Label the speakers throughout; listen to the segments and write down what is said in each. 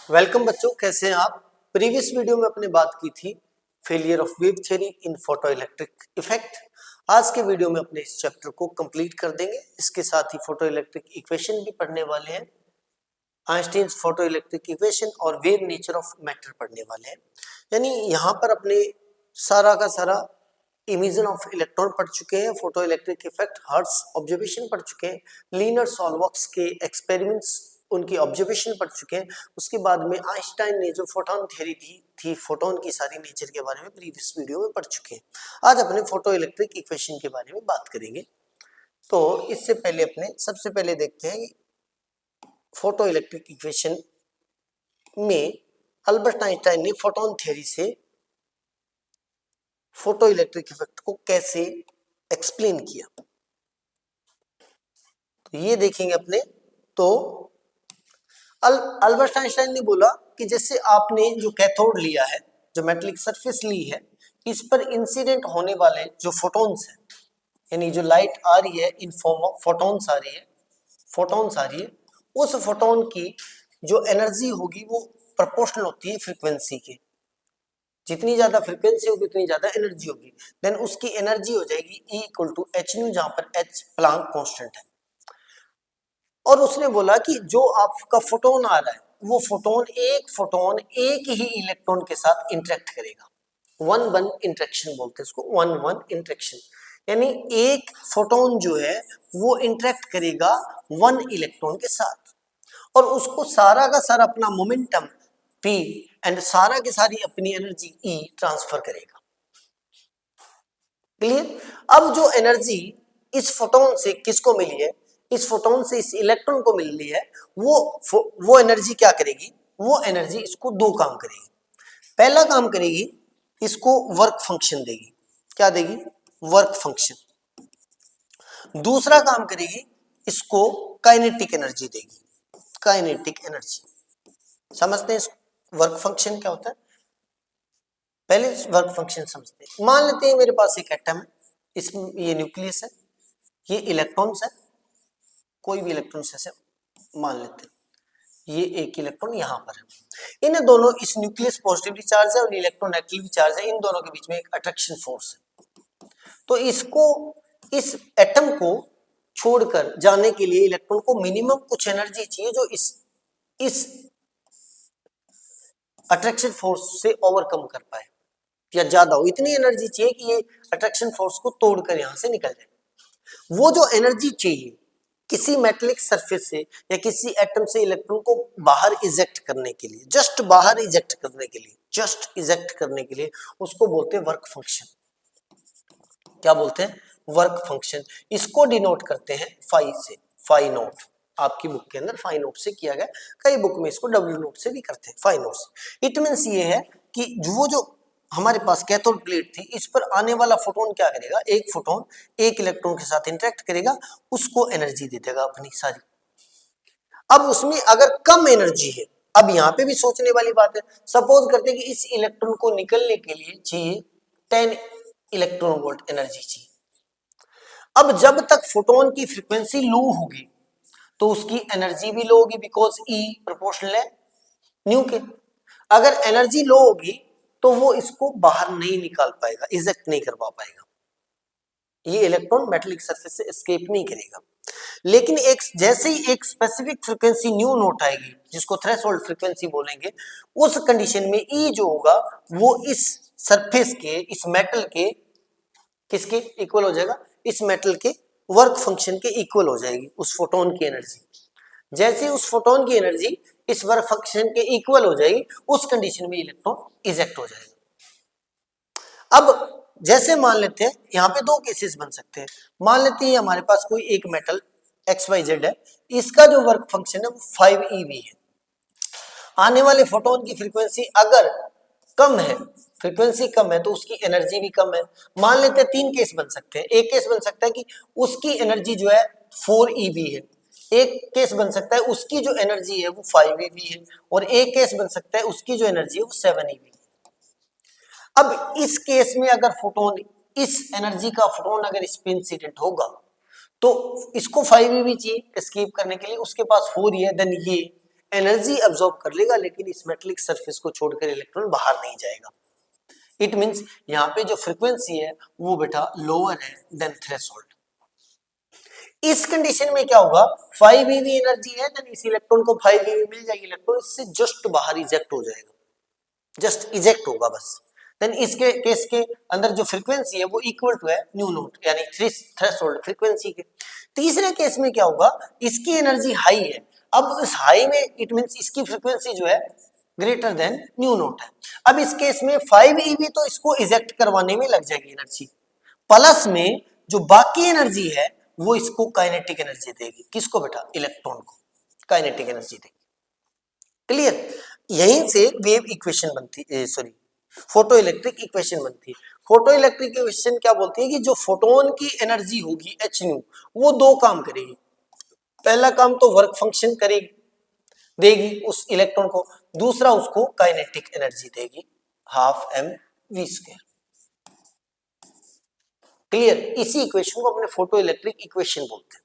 Speaker 1: Welcome बच्चों, कैसे हैं आप। प्रीवियस वीडियो में अपने बात की थी failure of wave theory in photo electric effect. आज के वीडियो में अपने इस चैप्टर को कंप्लीट कर देंगे। इसके साथ ही फोटो इलेक्ट्रिक इक्वेशन भी पढ़ने वाले हैं, आइंस्टीन्स फोटो इलेक्ट्रिक इक्वेशन और वेव नेचर ऑफ मैटर पढ़ने वाले हैं। यानी यहाँ पर अपने सारा का सारा इमिशन ऑफ इलेक्ट्रॉन पढ़ चुके हैं, photo electric effect, hertz observation पढ़ चुके हैं, लीनर सॉल्वॉक्स के एक्सपेरिमेंट्स उनकी ऑब्जर्वेशन पढ़ चुके हैं। उसके बाद में आइंस्टाइन ने जो फोटोन थ्योरी दी थी, फोटोन की सारी नेचर के बारे में प्रीवियस वीडियो में पढ़ चुके हैं। आज अपने फोटो इलेक्ट्रिक इक्वेशन के बारे में बात करेंगे। तो इससे पहले अपने सबसे पहले देखते हैं फोटो इलेक्ट्रिक इक्वेशन में अल्बर्ट आइंस्टाइन ने फोटोन थ्योरी से फोटो इलेक्ट्रिक इफेक्ट को कैसे एक्सप्लेन किया, तो ये देखेंगे अपने। तो अल्बर्ट आइंस्टाइन ने बोला कि जैसे आपने जो कैथोड लिया है, जो मेटेलिक सरफेस ली है, इस पर इंसिडेंट होने वाले जो फोटॉन्स हैं, यानी जो लाइट आ रही है इन फॉर्म ऑफ फोटॉन्स आ रही है, उस फोटोन की जो एनर्जी होगी वो प्रोपोर्शनल होती है फ्रीक्वेंसी के। जितनी ज्यादा फ्रीक्वेंसी होगी उतनी ज्यादा एनर्जी होगी। देन उसकी एनर्जी हो जाएगी E equal to H nu, जहां पर एच प्लांक कांस्टेंट है। और उसने बोला कि जो आपका फोटोन आ रहा है वो फोटोन एक ही इलेक्ट्रॉन के साथ इंटरेक्ट करेगा। वन वन इंटरेक्शन बोलते हैं इसको, वन वन इंटरेक्शन। यानी एक फोटोन जो है वो इंटरेक्ट करेगा वन इलेक्ट्रॉन के साथ और उसको सारा का सारा अपना मोमेंटम P एंड सारा की सारी अपनी एनर्जी E ट्रांसफर करेगा। क्लियर। अब जो एनर्जी इस फोटोन से किसको मिली है, इस फोटोन से इस इलेक्ट्रॉन को मिल रही है, वो एनर्जी क्या करेगी, वो एनर्जी इसको दो काम करेगी। पहला काम करेगी, इसको वर्क फंक्शन देगी। क्या देगी? Work function. दूसरा काम करेगी, इसको काइनेटिक एनर्जी देगी। काइनेटिक एनर्जी समझते हैं वर्क फंक्शन क्या होता है। पहले वर्क फंक्शन समझते हैं। मान लेते हैं मेरे पास एक एटम है, इसमें ये न्यूक्लियस है, ये इलेक्ट्रॉन्स है, कोई भी इलेक्ट्रॉन्स ऐसे मान लेते हैं, ये एक इलेक्ट्रॉन यहाँ पर है। इन दोनों, इस न्यूक्लियस पॉजिटिवली चार्ज है और इलेक्ट्रॉन नेगेटिवली चार्ज है, इन दोनों के बीच में एक अट्रैक्शन फोर्स है। तो इसको, इस एटम को छोड़कर जाने के लिए इलेक्ट्रॉन को मिनिमम कुछ एनर्जी चाहिए जो इस अट्रैक्शन फोर्स से ओवरकम कर पाए या ज्यादा हो। इतनी एनर्जी चाहिए कि ये अट्रैक्शन फोर्स को तोड़कर यहां से निकल जाए। वो जो एनर्जी चाहिए किसी मेटेलिक सरफेस से या किसी एटम से इलेक्ट्रॉन को बाहर इजेक्ट करने के लिए, जस्ट बाहर इजेक्ट करने के लिए, जस्ट इजेक्ट करने के लिए, उसको बोलते हैं वर्क फंक्शन। क्या बोलते हैं? Work function. इसको डिनोट करते हैं फाई से, फाई नोट। आपकी बुक के अंदर फाई नोट से किया गया, कई बुक में इसको डब्ल्यू नोट से भी करते हैं, फाई नोट से। इट मींस ये है कि वो जो हमारे पास कैथोड प्लेट थी, इस पर आने वाला फोटोन क्या करेगा, एक फोटोन एक इलेक्ट्रॉन के साथ इंटरेक्ट करेगा, उसको एनर्जी दे देगा अपनी सारी। अब उसमें अगर कम एनर्जी है, अब यहाँ पे भी सोचने वाली बात है, सपोज करते हैं कि इस इलेक्ट्रॉन को निकलने के लिए चाहिए 10 इलेक्ट्रॉन वोल्ट एनर्जी चाहिए। अब जब तक फोटोन की फ्रीक्वेंसी लो होगी तो उसकी एनर्जी भी लो होगी, बिकॉज E प्रोपोर्शनल है न्यू के। अगर एनर्जी लो होगी तो वो इसको बाहर नहीं निकाल पाएगा, इजेक्ट नहीं करवा पाएगा, ये इलेक्ट्रॉन मेटेलिक सरफेस से एस्केप नहीं करेगा। लेकिन एक जैसे ही एक स्पेसिफिक फ्रीक्वेंसी न्यू नोट आएगी, जिसको थ्रेशोल्ड फ्रीक्वेंसी बोलेंगे, उस कंडीशन में E जो होगा वो इस सरफेस के, इस मेटल के किसके इक्वल हो जाएगा, इस मेटल के वर्क फंक्शन के इक्वल हो जाएगी उस फोटोन की एनर्जी। जैसे उस फोटोन की एनर्जी इस वर्क फंक्शन के इक्वल हो जाएगी, उस कंडीशन में इलेक्ट्रॉन इजेक्ट हो जाएगा। अब जैसे मान लेते हैं, यहाँ पे दो केसेस बन सकते हैं। मान लेते हैं हमारे पास कोई एक मेटल XYZ है, इसका जो वर्क फंक्शन है वो 5 eV है। आने वाले फोटोन की फ्रीक्वेंसी अगर कम है, फ्रीक्वेंसी कम है, तो उसकी एनर्जी भी कम है। मान लेते हैं तीन केस बन सकते हैं। एक केस बन सकता है कि उसकी एनर्जी जो है 4 eV है, एक केस बन सकता है उसकी जो एनर्जी है वो 5 eV है, और एक केस बन सकता है उसकी जो एनर्जी है वो 7 eV है। अब इस केस में अगर फोटोन, इस एनर्जी का फोटोन अगर इस पे इंसिडेंट होगा तो इसको 5 eV चाहिए एस्केप करने के लिए, उसके पास 4 ही है, देन ये एनर्जी अब्सॉर्ब कर लेगा, लेकिन इस मेटेलिक सरफेस को छोड़कर इलेक्ट्रॉन बाहर नहीं जाएगा। इट मींस यहाँ पे जो फ्रीक्वेंसी है वो बेटा लोअर है देन थ्रेशोल्ड। इस कंडीशन में क्या होगा, 5 eV एनर्जी है, देन इस इलेक्ट्रॉन को 5 eV मिल जाएगी, इलेक्ट्रॉन इससे जस्ट बाहर इजेक्ट हो जाएगा, जस्ट इजेक्ट होगा बस। देन इसके केस के अंदर जो फ्रीक्वेंसी है वो इक्वल टू है न्यू नॉट, यानी थ्रेशोल्ड फ्रीक्वेंसी के। तीसरे केस में क्या होगा, इसकी एनर्जी हाई है, अब इस हाई में इट मींस इसकी फ्रीक्वेंसी जो है ग्रेटर देन न्यू नॉट है। अब इस केस में 5 eV तो इसको इजेक्ट करवाने में लग जाएगी एनर्जी, प्लस में जो बाकी एनर्जी है वो इसको काइनेटिक एनर्जी देगी। किसको बेटा, इलेक्ट्रॉन को काइनेटिक एनर्जी देगी। क्लियर, यहीं से वेव इक्वेशन बनती है, सॉरी फोटो इलेक्ट्रिक इक्वेशन बनती है। फोटो इलेक्ट्रिक इक्वेशन क्या बोलती है कि जो फोटोन की एनर्जी होगी एच न्यू, वो दो काम करेगी। पहला काम तो वर्क फंक्शन करेगी, देगी उस इलेक्ट्रॉन को, दूसरा उसको काइनेटिक एनर्जी देगी, half m v square. Clear, इसी इक्वेशन को अपने फोटो इलेक्ट्रिक इक्वेशन बोलते हैं।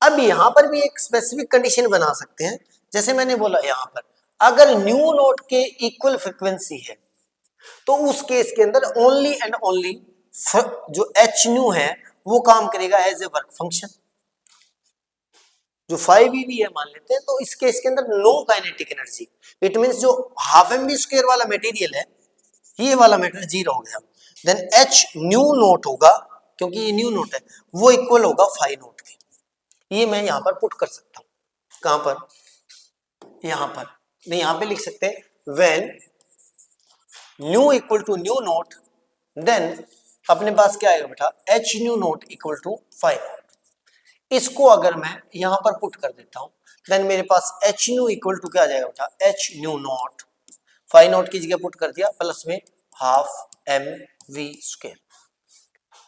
Speaker 1: अब यहां पर भी एक स्पेसिफिक कंडीशन बना सकते हैं, जैसे मैंने बोला यहां पर अगर न्यू नोट के इक्वल फ्रीक्वेंसी है तो उस केस के अंदर ओनली एंड ओनली जो एच न्यू है वो काम करेगा एज ए वर्क फंक्शन। जो 5 eV है मान लेते हैं, तो इस केस के अंदर no kinetic energy. It means जो हाफ एम वी स्क्वायर वाला मटेरियल है, ये वाला मैटर जीरो हो गया, देन एच न्यू नोट होगा, क्योंकि ये न्यू नोट है, वो इक्वल होगा 5 नोट के। ये मैं यहां पर पुट कर सकता हूं, कहां पर, यहां पर नहीं, यहां पे लिख सकते हैं when nu equal to nu naught, then अपने पास क्या आएगा बेटा, h nu naught equal to 5 naught. इसको अगर मैं यहां पर पुट कर देता हूं, देन मेरे पास एच न्यू इक्वल टू क्या आ जाएगा बेटा, एच न्यू नोट 5 नोट की जगह पुट कर दिया, प्लस में half m v square.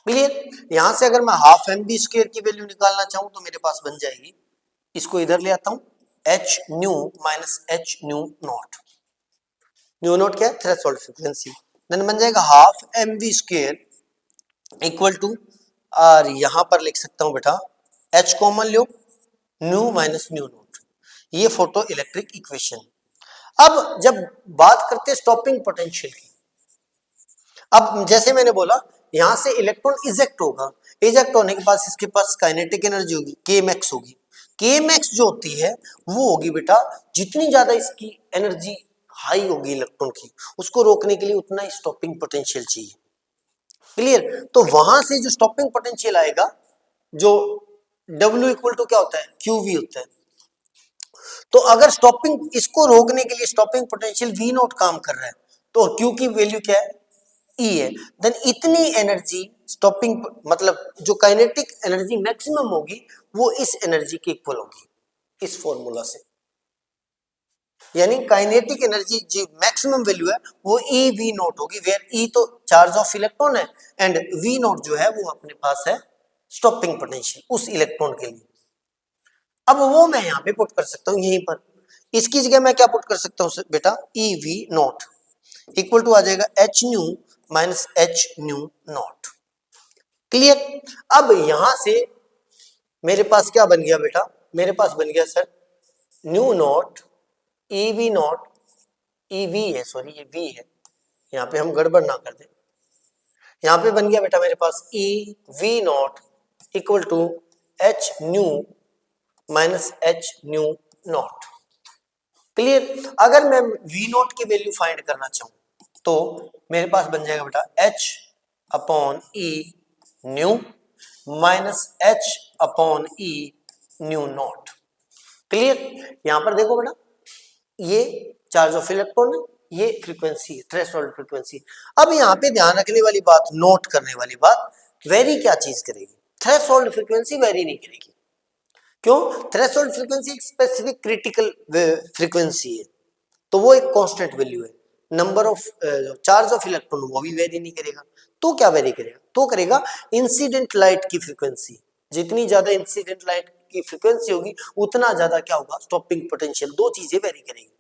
Speaker 1: Clear, यहां से अगर मैं हाफ एम वी स्क्वायर की वैल्यू निकालना चाहूं तो मेरे पास बन जाएगी, इसको इधर ले आता हूं, h nu minus H nu naught. Nu naught क्या है, थ्रेशोल्ड फ्रीक्वेंसी, देन बन जाएगा half m v square equal to, और यहां पर लिख सकता हूं बेटा एच कॉमन लो, न्यू माइनस न्यू नॉट। ये फोटो इलेक्ट्रिक इक्वेशन। अब जब बात करते हैं स्टॉपिंग पोटेंशियल की, अब जैसे मैंने बोला यहां से इलेक्ट्रॉन इजेक्ट होगा, इजेक्ट होने के बाद इसके पास काइनेटिक एनर्जी होगी, के मैक्स होगी। के मैक्स जो होती है वो होगी बेटा, जितनी ज्यादा इसकी एनर्जी हाई होगी इलेक्ट्रॉन की, उसको रोकने के लिए उतना ही स्टॉपिंग पोटेंशियल चाहिए। क्लियर, तो वहां से जो स्टॉपिंग पोटेंशियल आएगा, जो W इक्वल टू क्या होता है, QV होता है। तो अगर स्टॉपिंग, इसको रोकने के लिए स्टॉपिंग पोटेंशियल V नॉट काम कर रहा है, तो Q की वैल्यू क्या है, E है, देन इतनी एनर्जी स्टॉपिंग, मतलब जो काइनेटिक एनर्जी मैक्सिमम होगी वो इस एनर्जी के इक्वल होगी, इस फॉर्मूला से। यानी काइनेटिक एनर्जी जो मैक्सिमम वैल्यू है वो E V नॉट होगी, वेयर E तो चार्ज ऑफ इलेक्ट्रॉन है एंड V नॉट जो है वो अपने पास है स्टॉपिंग पोटेंशियल उस इलेक्ट्रॉन के लिए। अब वो मैं यहाँ पे पुट कर सकता हूँ यहीं पर, इसकी जगह मैं क्या पुट कर सकता हूँ बेटा, E V naught equal to आ जाएगा H nu minus H nu naught. Clear, अब यहां से मेरे पास क्या बन गया बेटा, मेरे पास बन गया sir new not E V not, E V है, सॉरी ये वी है, यहाँ पे हम गड़बड़ ना कर दें, यहाँ पे बन गया बेटा मेरे पास E we naught equal to H nu minus H nu naught. Clear, अगर मैं वी नॉट की वैल्यू फाइंड करना चाहूं तो मेरे पास बन जाएगा बेटा एच अपॉन ई न्यू माइनस एच अपॉन ई न्यू नॉट। क्लियर, यहां पर देखो बेटा ये चार्ज ऑफ इलेक्ट्रॉन है, ये फ्रीक्वेंसी है, थ्रेशोल्ड फ्रीक्वेंसी। अब यहाँ पे ध्यान रखने वाली बात, नोट करने वाली बात, वेरी क्या चीज करेगी, थ्रेशोल्ड फ्रीक्वेंसी वेरी नहीं करेगी। क्यों, थ्रेशोल्ड फ्रीक्वेंसी एक स्पेसिफिक क्रिटिकल फ्रीक्वेंसी है, तो वो एक कांस्टेंट वैल्यू है। Number of charge of electron वो भी वेरी नहीं करेगा, तो क्या वेरी करेगा, तो करेगा इंसिडेंट लाइट की फ्रीक्वेंसी। जितनी ज्यादा इंसिडेंट लाइट की फ्रीक्वेंसी होगी उतना ज्यादा क्या होगा, स्टॉपिंग पोटेंशियल। दो चीजें वेरी करेंगी,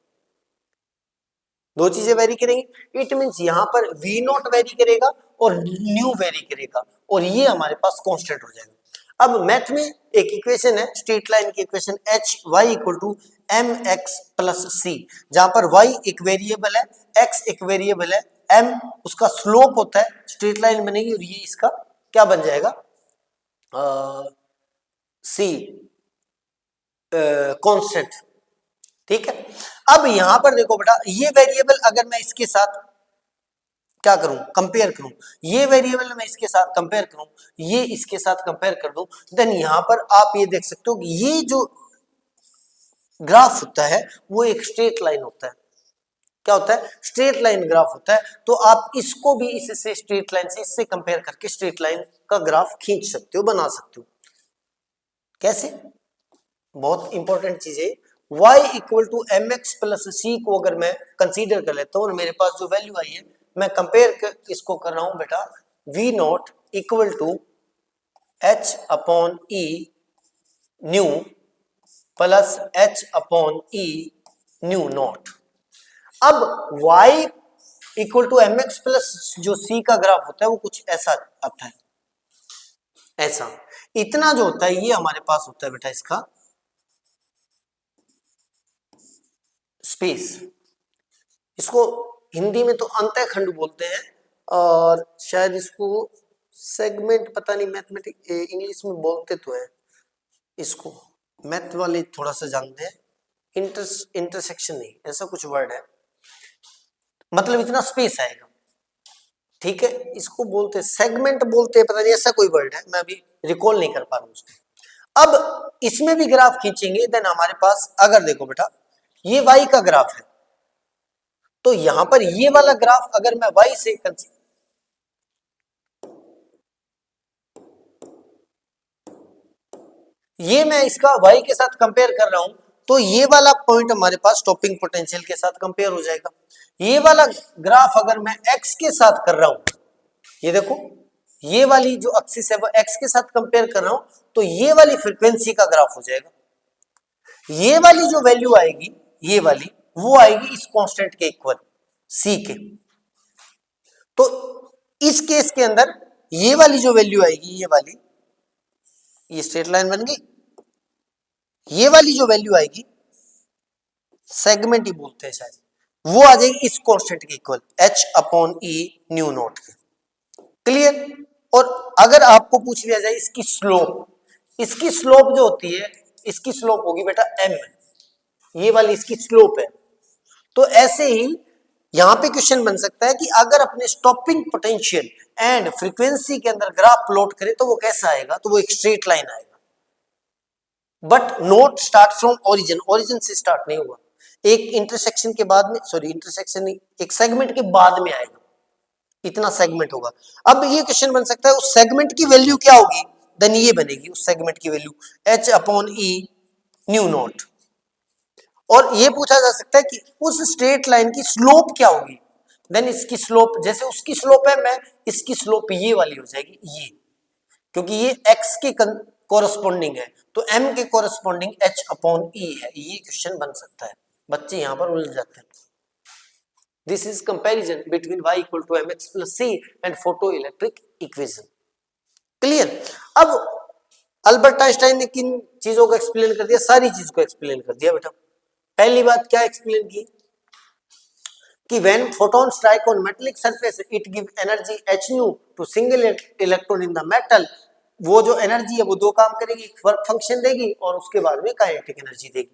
Speaker 1: दो चीजें वेरी करेंगी। इट मींस यहां पर वी नॉट वेरी करेगा और न्यू वेरी करेगा, और ये हमारे पास कांस्टेंट हो जाएगा। अब मैथ में एक इक्वेशन है, स्ट्रेट लाइन की equation, H Y equal to M x plus C, जहां पर y एक वेरिएबल है, x एक वेरिएबल है, m उसका स्लोप होता है, स्ट्रेट लाइन बनेगी और ये इसका क्या बन जाएगा, सी कांस्टेंट। ठीक है, अब यहां पर देखो बेटा, ये वेरिएबल अगर मैं इसके साथ क्या करूं, कंपेयर करूं, ये वेरिएबल मैं इसके साथ कंपेयर करूं, ये इसके साथ कंपेयर कर दूं, देन यहां पर आप ये देख सकते हो कि ये जो ग्राफ होता है वो एक स्ट्रेट लाइन होता है। क्या होता है, स्ट्रेट लाइन ग्राफ होता है। तो आप इसको भी इससे स्ट्रेट लाइन से इससे कंपेयर करके स्ट्रेट लाइन का ग्राफ खींच सकते हो, बना सकते हो। कैसे, बहुत इंपॉर्टेंट चीज है। y equal to M x plus C को अगर मैं कंसीडर कर लेता हूं और मेरे पास जो वैल्यू आई है, मैं कंपेयर इसको कर रहा हूं बेटा, v naught equal to h upon E nu plus h upon E nu naught. अब y equal to M x plus जो c का ग्राफ होता है वो कुछ ऐसा आता है, ऐसा इतना जो होता है ये हमारे पास होता है बेटा इसका स्पेस। इसको हिंदी में तो अंतःखंड बोलते हैं और शायद इसको सेगमेंट, पता नहीं, मैथमेटिक इंग्लिश में बोलते तो है इसको, मैथ वाले थोड़ा सा जानते हैं, इंटरसेक्शन नहीं, ऐसा कुछ वर्ड है, मतलब इतना स्पेस आएगा। ठीक है, इसको बोलते सेगमेंट बोलते हैं, पता नहीं ऐसा कोई वर्ड है, मैं अभी रिकॉल नहीं कर पा रहा हूं उसको। अब इसमें भी ग्राफ खींचेंगे, देन हमारे पास अगर देखो बेटा ये y का ग्राफ है, तो यहां पर ये वाला ग्राफ अगर मैं y से ये मैं इसका y के साथ कंपेयर कर रहा हूं, तो ये वाला पॉइंट हमारे पास स्टॉपिंग पोटेंशियल के साथ कंपेयर हो जाएगा। ये वाला ग्राफ अगर मैं x के साथ कर रहा हूं, ये देखो ये वाली जो एक्सिस है वो x के साथ कंपेयर कर रहा हूं, तो ये वाली फ्रीक्वेंसी का ग्राफ हो जाएगा। ये वाली जो वैल्यू आएगी, ये वाली वो आएगी इस कांस्टेंट के इक्वल c के। तो इस केस के अंदर ये वाली जो वैल्यू आएगी, ये वाली, ये स्ट्रेट लाइन बन गई, ये वाली जो वैल्यू आएगी सेगमेंट ही बोलते हैं शायद, वो आ जाएगी इस कांस्टेंट के equal h upon E nu not के। क्लियर। और अगर आपको पूछ लिया जाए इसकी स्लोप, इसकी स्लोप जो होती है, इसकी स्लोप होगी बेटा m, ये वाली इसकी स्लोप है। तो ऐसे ही यहां पे क्वेश्चन बन सकता है कि अगर अपने स्टॉपिंग पोटेंशियल एंड फ्रीक्वेंसी के अंदर ग्राफ प्लॉट करें तो वो कैसा आएगा, तो वो एक स्ट्रेट लाइन आएगा, but not start from origin, origin से स्टार्ट नहीं हुआ, एक इंटरसेक्शन के बाद में, सॉरी इंटरसेक्शन नहीं, एक सेगमेंट के बाद में आएगा, इतना सेगमेंट होगा। अब ये क्वेश्चन बन सकता है उस सेगमेंट की वैल्यू क्या होगी, देन ये बनेगी उस सेगमेंट की value h upon E nu not. और ये पूछा जा सकता है कि उस स्ट्रेट लाइन की स्लोप क्या होगी, देन इसकी स्लोप, जैसे उसकी स्लोप है, मैं इसकी स्लोप ये वाली हो जाएगी, ये, क्योंकि ये x के कोरस्पोंडिंग है, तो m के कोरस्पोंडिंग h अपॉन e है। ये क्वेश्चन बन सकता है, बच्चे यहां पर उलझ जाते हैं। This is comparison between y equal to mx plus c and photoelectric equation. Clear. अब अल्बर्ट आइंस्टाइन ने किन चीजों को एक्सप्लेन कर दिया, सारी चीज को एक्सप्लेन कर दिया बेटा। पहली बात क्या एक्सप्लेन की कि when photon strike on metallic surface it give energy h nu to single electron in the metal, वो जो एनर्जी है वो दो काम करेगी, वर्क फंक्शन देगी और उसके बाद में काइनेटिक एनर्जी देगी।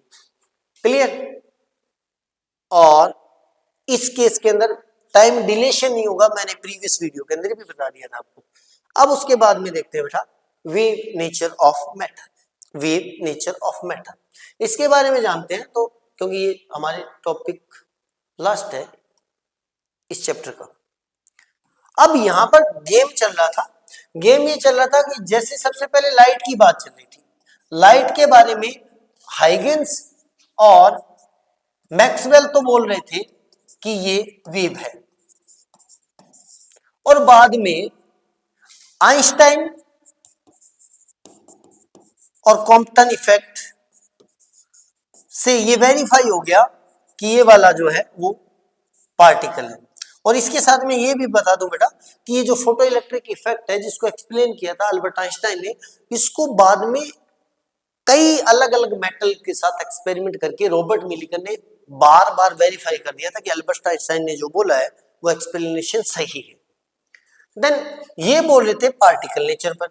Speaker 1: क्लियर। और इस केस के अंदर टाइम डिलेशन नहीं होगा, मैंने प्रीवियस वीडियो के अंदर भी बता दिया था आपको। अब उसके बाद में देखते हैं बेटा wave nature of matter, wave nature of matter, इसके बारे में जानते हैं। तो क्योंकि ये हमारे टॉपिक लास्ट है इस चैप्टर का। अब यहां पर गेम चल रहा था, गेम ये चल रहा था कि जैसे सबसे पहले लाइट की बात चल रही थी, लाइट के बारे में हाइगेंस और मैक्सवेल तो बोल रहे थे कि ये वेव है, और बाद में आइंस्टाइन और कॉम्पटन इफेक्ट से ये वेरीफाई हो गया कि ये वाला जो है वो पार्टिकल है। और इसके साथ में ये भी बता दूं बेटा कि ये जो फोटो इलेक्ट्रिक इफेक्ट है जिसको एक्सप्लेन किया था अल्बर्ट आइंस्टाइन ने, इसको बाद में कई अलग अलग मेटल के साथ एक्सपेरिमेंट करके रॉबर्ट मिलिकन ने बार बार वेरीफाई कर दिया था कि अल्बर्ट आइंस्टाइन ने जो बोला है वो एक्सप्लेनेशन सही है। देन ये बोल रहे थे पार्टिकल नेचर पर,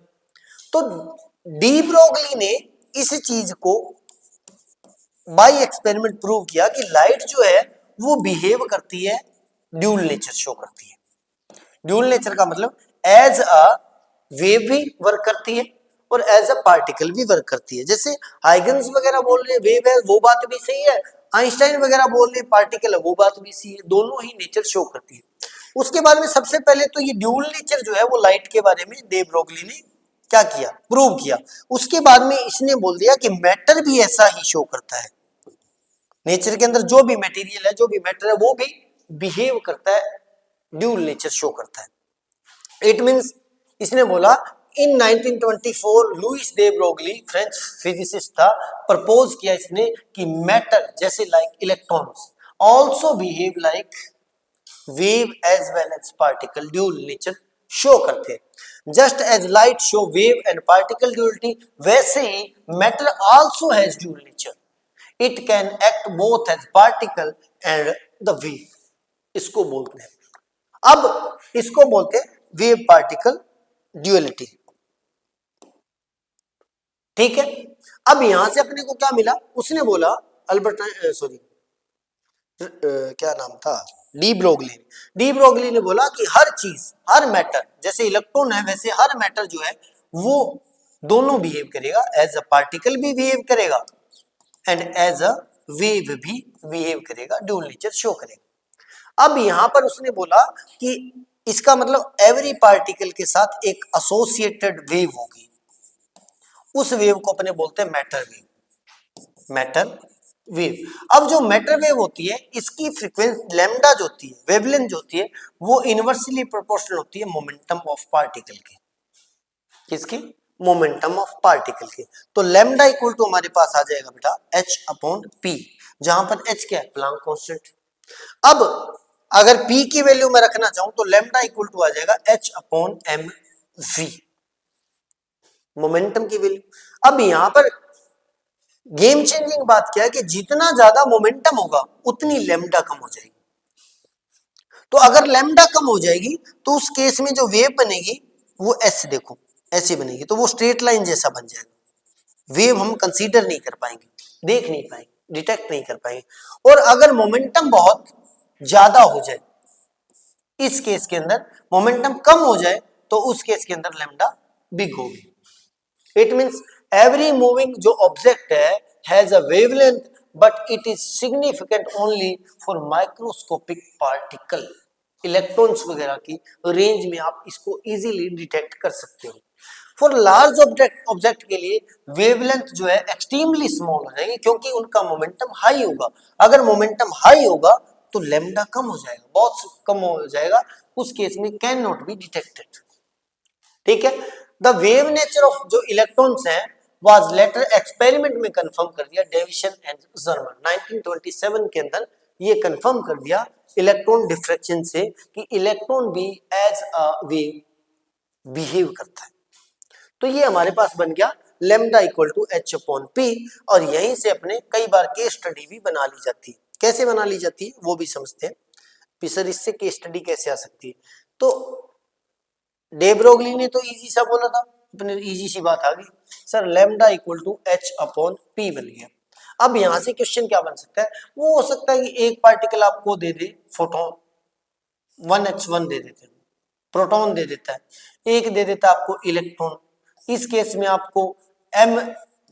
Speaker 1: तो डी ब्रोगली ने इस चीज को बाय एक्सपेरिमेंट प्रूव किया कि लाइट जो है वो बिहेव करती है, ड्यूल नेचर शो करती है। ड्यूल नेचर का मतलब एज अ वेव भी वर्क करती है और एज अ पार्टिकल भी वर्क करती है। जैसे हाइगन्स वगैरह बोल रहे हैं वेव है, वो बात भी सही है, आइंस्टाइन वगैरह बोल रहे हैं पार्टिकल है, वो बात भी सही है, दोनों ही नेचर शो करती है। उसके बाद में सबसे पहले तो ये ड्यूल नेचर जो है वो लाइट के बारे में डे ब्रोगली ने क्या किया, प्रूव किया। उसके बाद में इसने बोल दिया कि मैटर भी ऐसा ही शो करता है, नेचर के अंदर जो भी मटेरियल है, जो भी मैटर है, वो भी बिहेव करता है, ड्यूल नेचर शो करता है। इट मींस इसने बोला in 1924 Louis de Broglie French physicist था, प्रपोज किया इसने कि मैटर जैसे like electrons also behave like wave as well as particle, dual nature show करते हैं। Just as light show wave and particle duality, वैसे ही matter also has dual nature, it can act both as particle and the wave. इसको बोलते हैं, अब इसको बोलते हैं वेव पार्टिकल ड्यूअलिटी। ठीक है, अब यहां से अपने को क्या मिला, उसने बोला अल्बर्ट सॉरी क्या नाम था, डी ब्रोगली। डी ब्रोगली ने बोला कि हर चीज, हर मैटर, जैसे इलेक्ट्रॉन है वैसे हर मैटर जो है वो दोनों बिहेव करेगा, एज अ पार्टिकल भी बिहेव करेगा एंड एज अ वेव भी बिहेव करेगा, ड्यूल नेचर शो करेगा। अब यहां पर उसने बोला कि इसका मतलब एवरी पार्टिकल के साथ एक एसोसिएटेड वेव होगी, उस वेव को अपने बोलते हैं मैटर वेव, मैटर वेव। अब जो मैटर वेव होती है इसकी फ्रीक्वेंसी लैम्डा जो होती है, वेवलेंथ जो होती है, वो इनवर्सली प्रोपोर्शनल होती है मोमेंटम ऑफ पार्टिकल की। किसकी? मोमेंटम ऑफ पार्टिकल की। तो लैम्डा इक्वल टू हमारे पास आ जाएगा बेटा h अपॉन p, जहां पर h क्या है, प्लांक कांस्टेंट। अब अगर p की वैल्यू मैं रखना चाहूं तो लैम्डा इक्वल टू आ जाएगा h upon m v, momentum की वैल्यू। अब यहां पर गेम चेंजिंग बात क्या है कि जितना ज्यादा मोमेंटम होगा उतनी लैम्डा कम हो जाएगी। तो अगर लैम्डा कम हो जाएगी तो उस केस में जो वेव बनेगी वो ऐसे, देखो ऐसे बनेगी, तो वो स्ट्रेट लाइन जैसा बन जाएगा, वेव हम कंसीडर नहीं कर पाएंगे, देख नहीं पाएंगे, डिटेक्ट नहीं कर पाएंगे। और अगर मोमेंटम बहुत ज्यादा हो जाए, इस केस के अंदर मोमेंटम कम हो जाए, तो उस केस के अंदर लैम्डा बिग होगी। इट मींस एवरी मूविंग जो ऑब्जेक्ट है has a wavelength but it is significant only for microscopic particle. Electrons वगैरह की रेंज में आप इसको इजीली डिटेक्ट कर सकते हो। फॉर लार्ज ऑब्जेक्ट के लिए वेवलेंथ जो है एक्सट्रीमली स्मॉल हो जाएगी, क्योंकि उनका मोमेंटम हाई होगा। अगर मोमेंटम हाई होगा तो लैम्डा कम हो जाएगा, बहुत कम हो जाएगा, उस केस में कैन नॉट बी डिटेक्टेड। ठीक है, द वेव नेचर ऑफ जो इलेक्ट्रॉन्स हैं वाज लेटर एक्सपेरिमेंट में कंफर्म कर दिया डेविसन एंड जर्मन 1927 के अंदर, ये कंफर्म कर दिया इलेक्ट्रॉन डिफ्रैक्शन से कि इलेक्ट्रॉन भी एज अ वेव बिहेव करता है। तो ये हमारे पास बन गया lambda equal to h upon p, और यहीं से अपने कई बार केस स्टडी भी बना ली जाती है। कैसे बना ली जाती है वो भी समझते हैं कि सर इससे केस स्टडी कैसे आ सकती है। तो डे ब्रोगली ने तो इजी सा बोला था, अपने इजी सी बात आ गई, sir lambda equal to h upon p बन गया। अब यहां से क्वेश्चन क्या बन सकता है, वो हो सकता है कि एक पार्टिकल आपको दे दे फोटोन 1h1 दे देते हैं, प्रोटॉन दे देता है, एक दे देता है आपको इलेक्ट्रॉन, इस केस में आपको m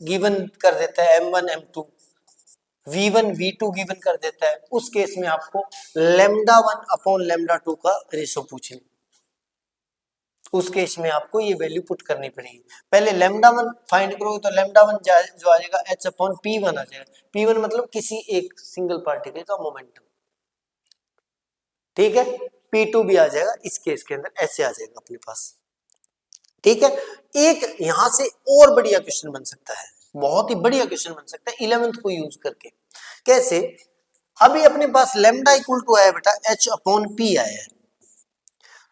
Speaker 1: गिवन कर देता है m1 m2, v1 v2 given कर देता है, उस केस में आपको लैम्डा 1 अपॉन लैम्डा 2 का रेशो पूछ ले, उस केस में आपको ये वैल्यू पुट करनी पड़ेगी। पहले लैम्डा 1 फाइंड करोगे तो लैम्डा 1 जो आ जाएगा h अपॉन p1 आ जाएगा, p1 मतलब किसी एक सिंगल पार्टिकल का मोमेंटम। ठीक है, p2 भी आ जाएगा इस केस के अंदर, ऐसे आ जाएगा अपने पास। ठीक है, एक यहां से और बढ़िया क्वेश्चन बन सकता है, बहुत ही बढ़िया क्वेश्चन बन सकता है 11th को यूज करके। कैसे, अभी अपने पास लैम्डा इक्वल टू आया बेटा h अपॉन p आया है,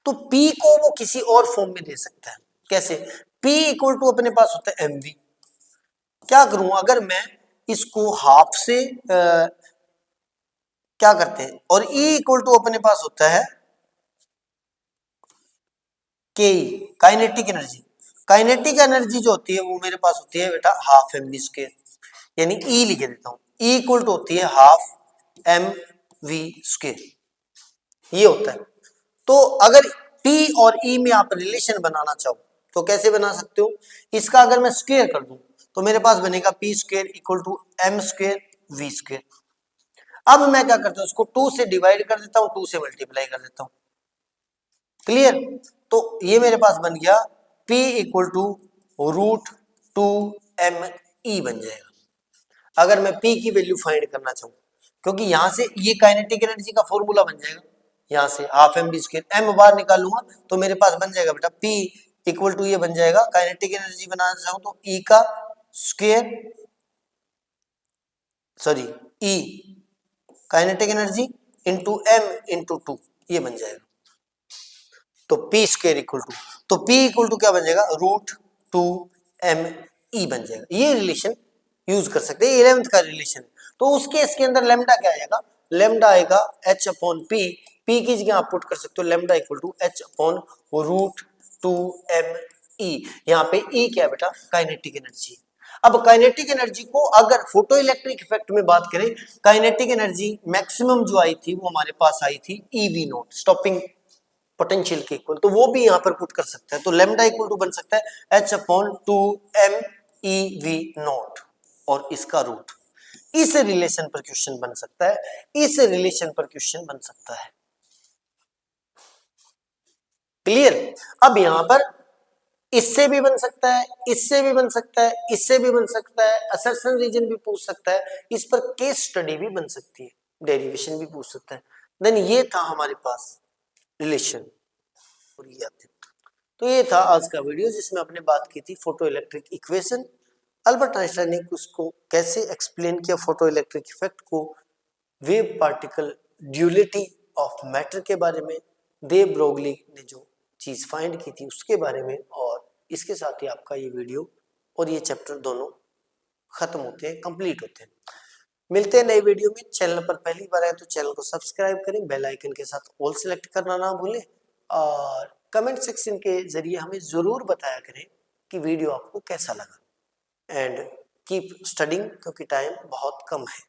Speaker 1: तो p को वो किसी और फॉर्म में दे सकता है। कैसे, p इक्वल टू अपने पास होता है mv, क्या करूं, अगर मैं इसको हाफ से क्या करते हैं, और E इक्वल टू अपने पास होता है के, काइनेटिक एनर्जी। काइनेटिक एनर्जी जो होती है वो मेरे पास होती है बेटा हाफ एम वी स्क्वायर, यानी E लिख देता हूं, E इक्वल टू होती है हाफ एम वी स्क्वायर, ये होता है। तो अगर P और E में आप रिलेशन बनाना चाहो तो कैसे बना सकते हो, इसका अगर मैं स्क्वायर कर दूं तो मेरे पास बनेगा P square equal to m square v square. अब मैं क्या करता हूं, इसको 2 से डिवाइड कर देता हूं, 2 से मल्टीप्लाई कर देता हूं, क्लियर। तो ये मेरे पास बन गया P equal to root 2 m e बन जाएगा, अगर मैं P की वैल्यू फाइंड करना चाहूं, क्योंकि यहां से ये काइनेटिक एनर्जी का फॉर्मूला बन जाएगा, यहां से half m v square, m बाहर निकालूंगा तो मेरे पास बन जाएगा बेटा P इक्वल टू ये बन जाएगा, काइनेटिक एनर्जी बनाना चाहूं तो E का square, sorry E kinetic energy into m into 2, ये बन जाएगा। तो P स्क्वायर इक्वल टू, तो P इक्वल टू क्या बन जाएगा, रूट 2 एम ई बन जाएगा। ये रिलेशन यूज कर सकते हैं, 11th का रिलेशन। तो उस केस के अंदर लेमडा क्या आएगा, लेमडा आएगा h अपॉन पी, पी की जगह आप पुट कर सकते हो lambda equal to h upon root 2 m e. यहाँ पे E क्या है बेटा, काइनेटिक एनर्जी। अब काइनेटिक एनर्जी को अगर फोटो इलेक्ट्रिक इफेक्ट में बात करें, काइनेटिक एनर्जी मैक्सिमम जो आई थी वो हमारे पास आई थी ईवी नॉट, स्टॉपिंग पोटेंशियल के इक्वल, तो वो भी यहां पर पुट कर सकते हैं। तो लेमडा इक्वल टू बन सकता है h upon 2 m e we naught और इसका रूट। इस रिलेशन पर क्वेश्चन बन सकता है, इस रिलेशन पर क्वेश्चन बन सकता है, क्लियर। अब यहां पर इससे भी बन सकता है, इससे भी बन सकता है, इससे भी बन सकता है, असर्शन रीजन भी पूछ सकता है, इस पर केस स्टडी भी बन सकती है, डेरिवेशन भी पूछ सकता है। देन ये था हमारे पास रिलेशन, और ये आते। तो ये था आज का वीडियो जिसमें आपने बात की थी photo electric equation, Albert Einstein ने उसको कैसे एक्सप्लेन किया फोटो इलेक्ट्रिक इफेक्ट को, wave particle duality of matter के बारे में, देव ब्रोगली ने जो चीज फाइंड की थी उसके बारे में, और इसके साथ ही आपका ये वीडियो और ये चैप्टर दोनों खत्म होते हैं, कंप्लीट होते हैं। मिलते हैं नए वीडियो में। चैनल पर पहली बार आए तो चैनल को सब्सक्राइब करें, बेल आइकन के साथ ऑल सेलेक्ट करना ना भूलें, और कमेंट सेक्शन के जरिए हमें जरूर बताया करें कि वीडियो आपको कैसा लगा। एंड कीप स्टडिंग, क्योंकि टाइम बहुत कम है।